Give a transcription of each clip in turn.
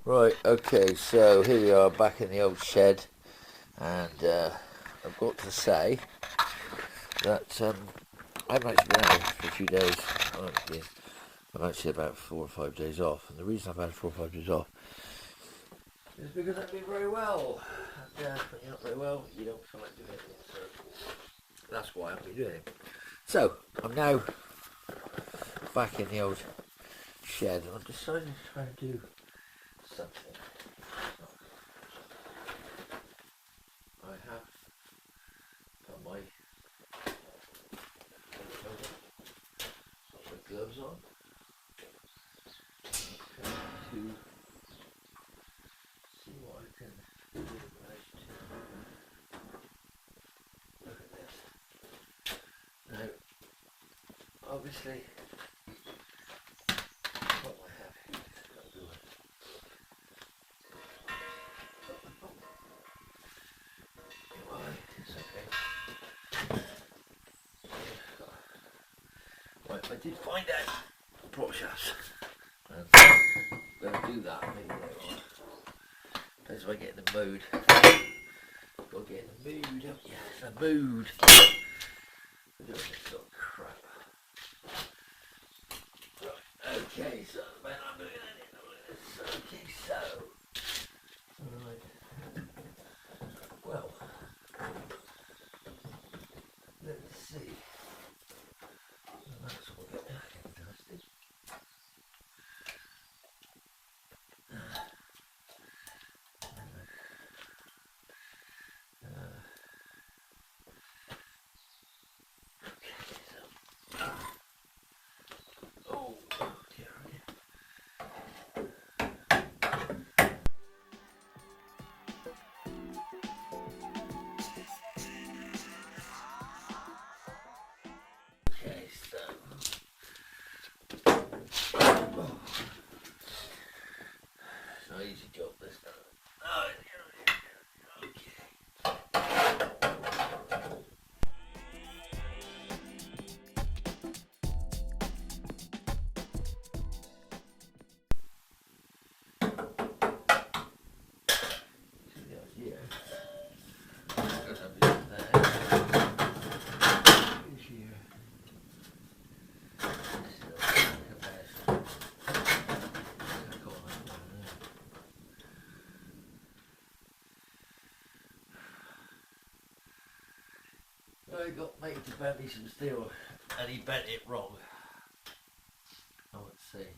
Right, okay, so here we are back in the old shed, and I've got to say that I've actually been out for a few days. I've actually about 4 or 5 days off, and the reason I've had 4 or 5 days off is because I've been very well. And when you're not very well, you don't feel like doing anything, so that's why I've been doing it. So, I'm now back in the old shed, and I've decided to try and do something. I have got my gloves on to see what I can do in relation to. Look at this. Now, obviously, what I have here is got to do it. It's okay. Right, I did find out prop shafts, and I'm going to do that maybe later on. Depends if I get in the mood. Got to get in the mood, don't you? The mood. We're doing this sort of crap. Right, okay, so when I'm looking at it, okay, so. Alright. Well, let's see. That's all getting dusted. Easy job this time. Oh, I got mate to bend me some steel, and he bent it wrong. Oh, let's see.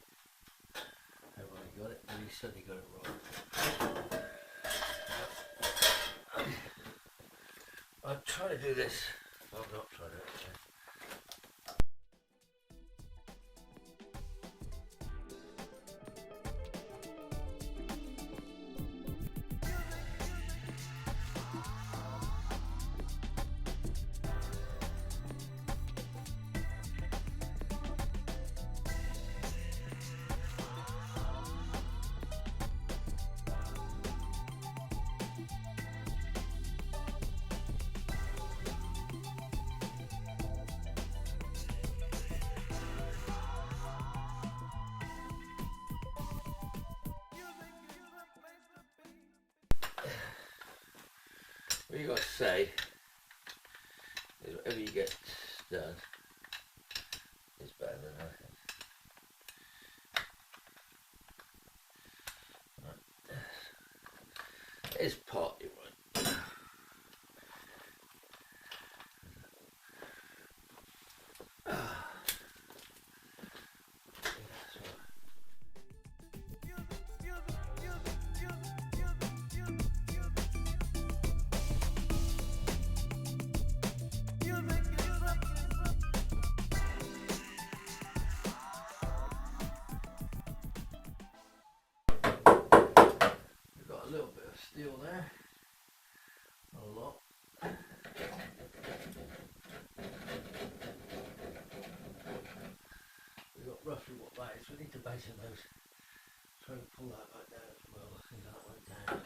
Everybody got it, and he suddenly got it wrong. I'm trying to do this. I'm not trying to do it. What you got to say is whatever you get done is better than nothing. Right. It's partly right. A little bit of steel there, not a lot. We've got roughly what that is. We need to measure those. Try and pull that back down as well. I think that went down.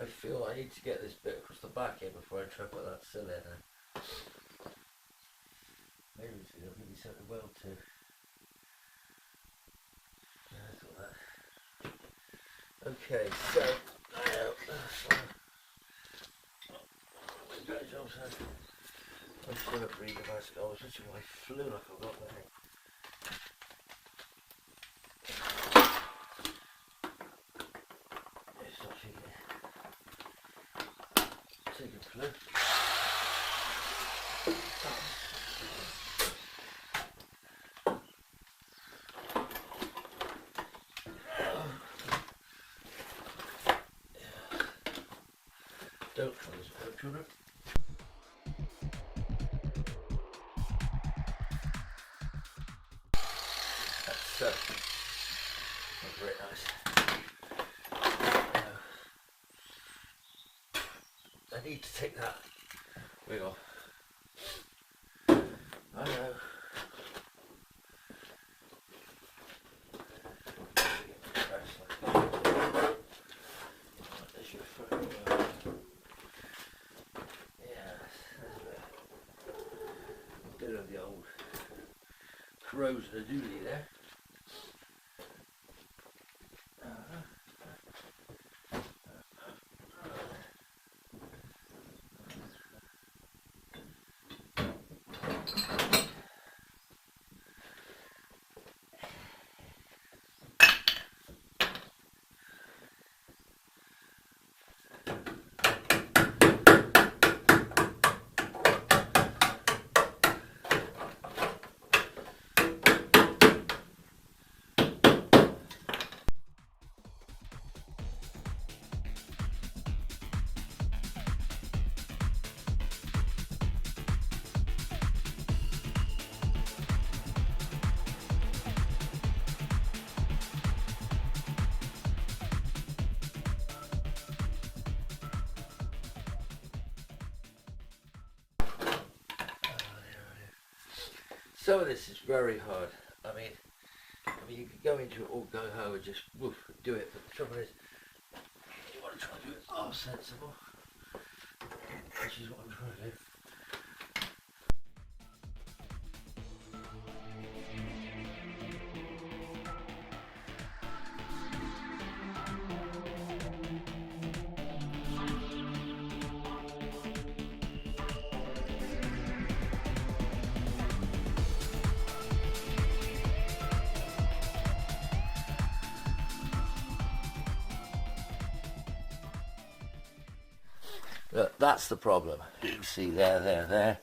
I feel I need to get this bit across the back here before I try to put that sill in. Maybe it'll give me something well to. Yeah, I thought that. Okay, so I'm just going to breathe the mask. I was switching my flu like I got there. It's not taking flu. Don't try this out, children. That's not very nice. I need to take that wig off. I know. Bit of the old corrosion of duty there. Some of this is very hard. I mean you could go into it all go home and just woof, do it, but the trouble is you want to try to do it sensible, which is what I'm trying to do. Look, that's the problem. You can see there, and there.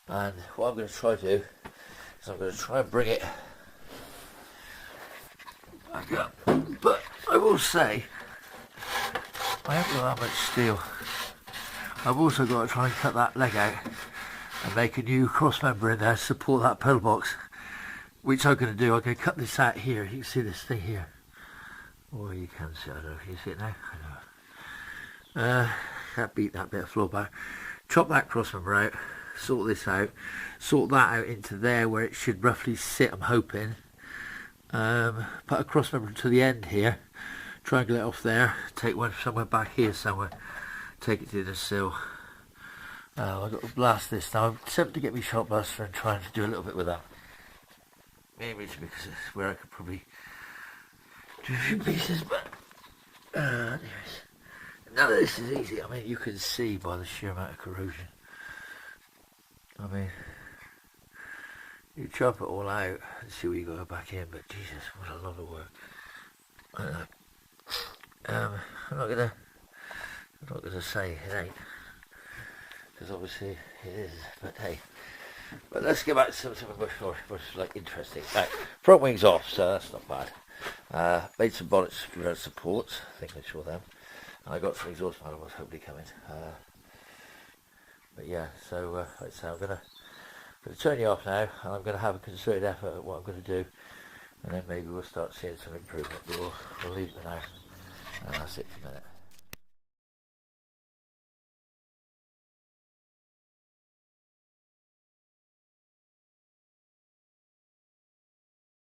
And what I'm going to try to do is I'm going to try and bring it back up. But I will say, I haven't got that much steel. I've also got to try and cut that leg out and make a new cross member in there to support that pedal box, which I'm going to do. I'm going to cut this out here. You can see this thing here. Or you can see, I don't know if you see it now. I don't know. Can't beat that bit of floor back. Chop that cross member out, sort this out, sort that out into there where it should roughly sit, I'm hoping. Put a cross member to the end here, triangle it off there, take one somewhere back here somewhere, take it to the sill. I've got to blast this now. I'm tempted to get me shot blaster and trying to do a little bit with that. Maybe it's because it's where I could probably do a few pieces, but anyways, none of this is easy. I mean, you can see by the sheer amount of corrosion. I mean, you chop it all out and see where you got to go back in, but Jesus, what a lot of work. I'm not gonna say it ain't, because obviously it is. But hey, but let's get back to something much more like interesting. Right, front wings off, so that's not bad. Made some bonnets to prevent supports. I think I saw them. And I got some exhaust manifolds hopefully coming. But yeah, so like I say, I'm gonna turn you off now, and I'm gonna have a concerted effort at what I'm gonna do, and then maybe we'll start seeing some improvement. But we'll leave it now, and that's it for a minute.